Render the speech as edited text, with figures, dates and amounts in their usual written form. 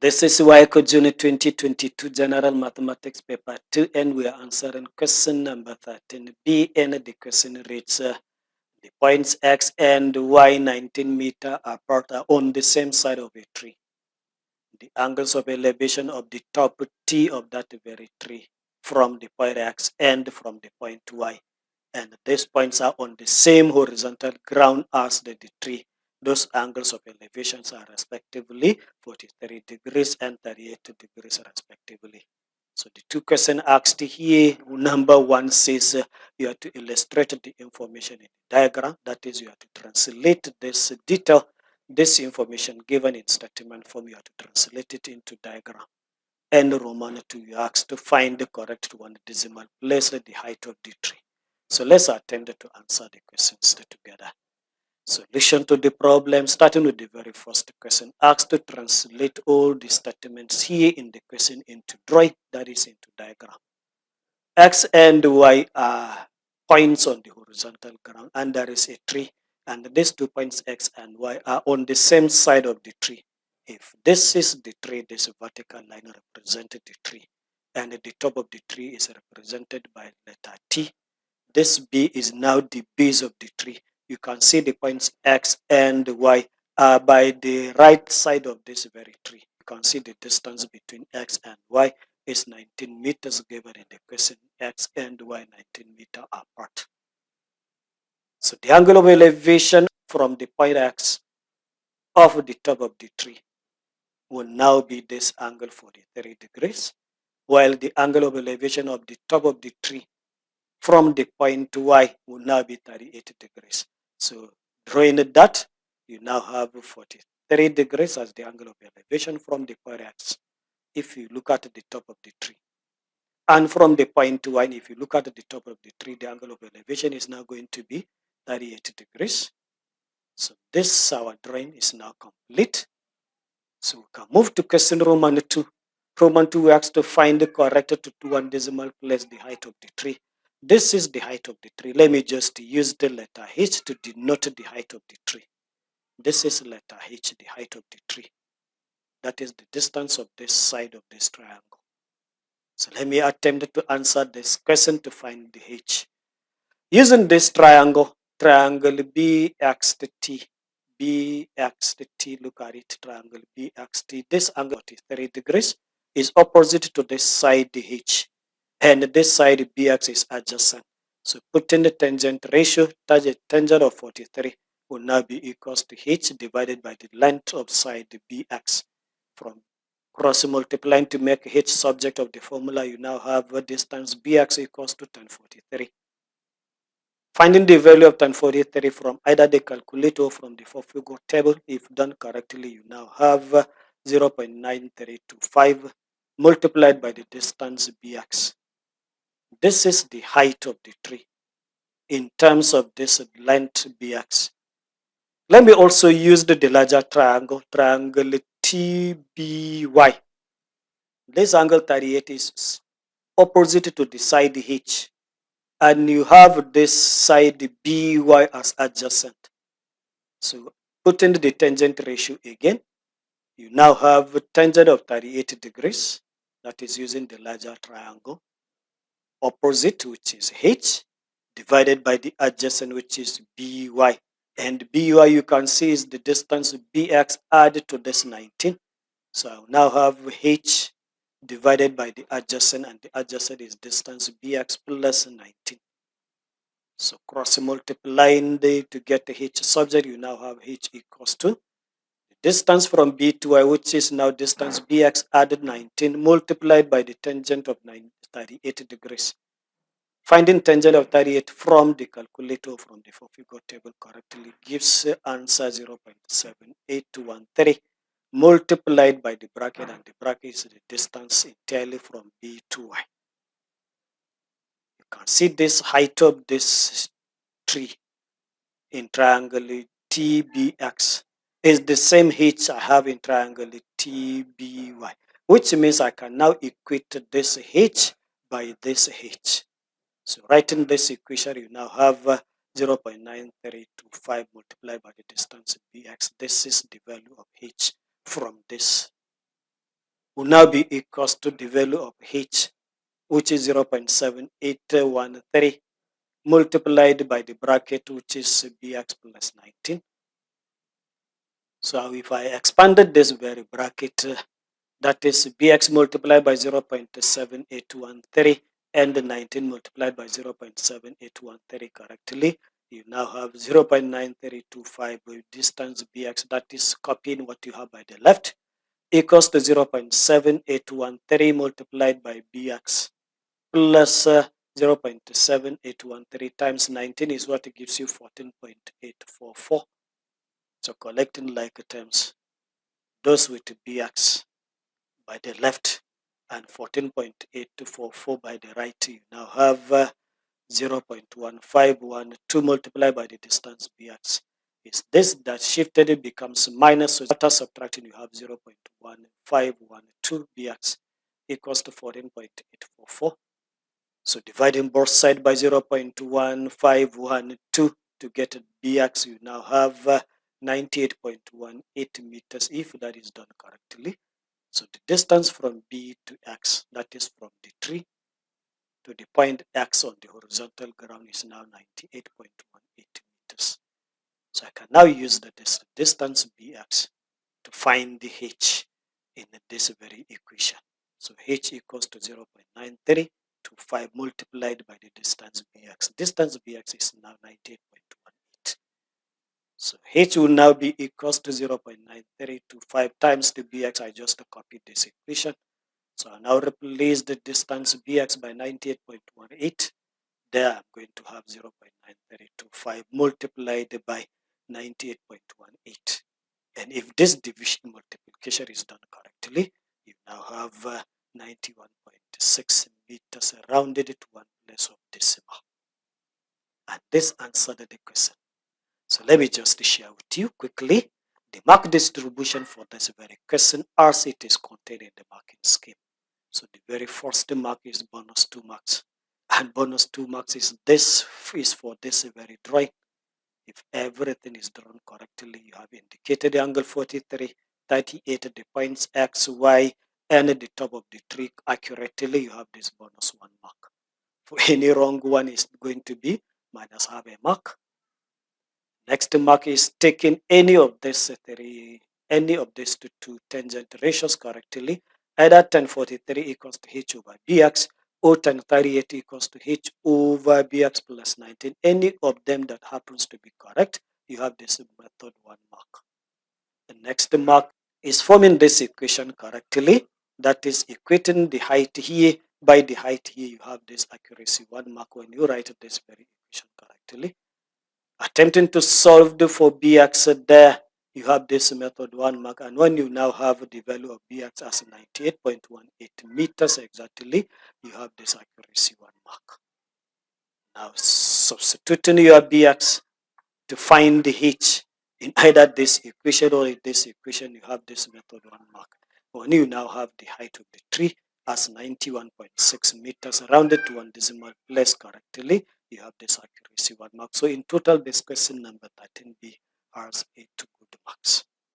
This is WAEC June 2022 General Mathematics Paper 2, and we are answering question number 13b, and the question reads, the points x and y 19 meter apart are on the same side of a tree. The angles of elevation of the top T of that very tree from the point x and from the point y. And these points are on the same horizontal ground as the tree. Those angles of elevations are respectively 43 degrees and 38 degrees respectively. So the two questions asked here, number one says you have to illustrate the information in the diagram. That is, you have to translate this detail, this information given in statement form, you have to translate it into diagram. And Roman 2, you asked to find the correct one decimal place the height of the tree. So let's attempt to answer the questions together. Solution to the problem, starting with the very first question. Asked to translate all the statements here in the question into drawing, that is into diagram. X and Y are points on the horizontal ground, and there is a tree, and these 2 points X and Y are on the same side of the tree. If this is the tree, this vertical line represents the tree, and the top of the tree is represented by letter T. This B is now the base of the tree. You can see the points X and Y are by the right side of this very tree. You can see the distance between X and Y is 19 meters given in the question. X and Y 19 meters apart. So the angle of elevation from the point X of the top of the tree will now be this angle 43 degrees, while the angle of elevation of the top of the tree from the point Y will now be 38 degrees. So drawing that, you now have 43 degrees as the angle of elevation from the point X if you look at the top of the tree. And from the point Y, if you look at the top of the tree, the angle of elevation is now going to be 38 degrees. So this, our drawing is now complete. So we can move to question Roman 2. Roman 2 works to find the correct to 1 decimal place the height of the tree. This is the height of the tree. Let me just use the letter H to denote the height of the tree. This is letter H, the height of the tree. That is the distance of this side of this triangle. So let me attempt to answer this question to find the H. Using this triangle BXT, look at it, triangle BXT. This angle 43 degrees is opposite to this side H, and this side BX is adjacent. So putting the tangent ratio, tangent of 43 will now be equals to H divided by the length of side BX. From cross multiplying to make H subject of the formula, you now have a distance BX equals to 1043. Finding the value of 1043 from either the calculator or from the four-figure table, if done correctly, you now have 0.9325 multiplied by the distance bx. This is the height of the tree in terms of this length bx. Let me also use the larger triangle TBY. This angle 38 is opposite to the side H, and you have this side BY as adjacent. So putting the tangent ratio again, you now have a tangent of 38 degrees, that is using the larger triangle, opposite, which is H, divided by the adjacent, which is BY. And BY, you can see, is the distance BX added to this 19. So I now have H divided by the adjacent, and the adjacent is distance BX plus 19. So cross multiplying to get the H subject, you now have H equals to the distance from B to Y, which is now distance BX added 19 multiplied by the tangent of 38 degrees. Finding tangent of 38 from the calculator from the four-figure table correctly gives answer 0.78213 multiplied by the bracket, and the bracket is the distance entirely from B to Y. You can see this height of this tree in triangle TBX is the same H I have in triangle TBY, which means I can now equate this H by this H. So writing this equation, you now have 0.9325 multiplied by the distance bx. This is the value of H from this will now be equals to the value of h, which is 0.7813, multiplied by the bracket, which is bx plus 19. So if I expanded this very bracket, that is bx multiplied by 0.7813 and 19 multiplied by 0.7813 correctly, you now have 0.9325 distance bx, that is copying what you have by the left, equals to 0.7813 multiplied by bx plus 0.7813 times 19 is what gives you 14.844. So collecting like terms, those with bx by the left and 14.844 by the right, you now have 0.1512 multiplied by the distance bx. Is this that shifted, it becomes minus, so after subtracting you have 0.1512 bx equals to 14.844. So dividing both sides by 0.1512 to get bx, you now have 98.18 meters if that is done correctly. So the distance from B to X, that is from the tree to the point X on the horizontal ground, is now 98.18 meters. So I can now use the distance Bx to find the H in this very equation. So H equals to 0.9325 multiplied by the distance Bx. Distance Bx is now 98.18. So H will now be equals to 0.9325 times the Bx. I just copied this equation. So I now replace the distance Bx by 98.18. There I'm going to have 0.9325 multiplied by 98.18. And if this division multiplication is done correctly, you now have 91.6 meters rounded to one place of decimal. And this answered the question. So let me just share with you quickly the mark distribution for this very question as it is contained in the marking scheme. So the very first mark is bonus 2 marks. And bonus 2 marks is for this very drawing. If everything is drawn correctly, you have indicated the angle 43, 38, the points X, Y, and the top of the tree accurately, you have this bonus 1 mark. For any wrong one is going to be minus half a mark. Next mark is taking any of these two tangent ratios correctly. Either tan 43 equals to h over bx or tan 38 equals to h over bx plus 19. Any of them that happens to be correct, you have this method 1 mark. The next mark is forming this equation correctly. That is equating the height here by the height here. You have this accuracy 1 mark when you write this very equation correctly. Attempting to solve for bx there, you have this method 1 mark, and when you now have the value of bx as 98.18 meters exactly, you have this accuracy 1 mark. Now substituting your bx to find the h in either this equation or in this equation, you have this method 1 mark. When you now have the height of the tree as 91.6 meters rounded to one decimal place correctly, you have this accuracy 1 mark. So in total, this question number 13B has 8 good marks.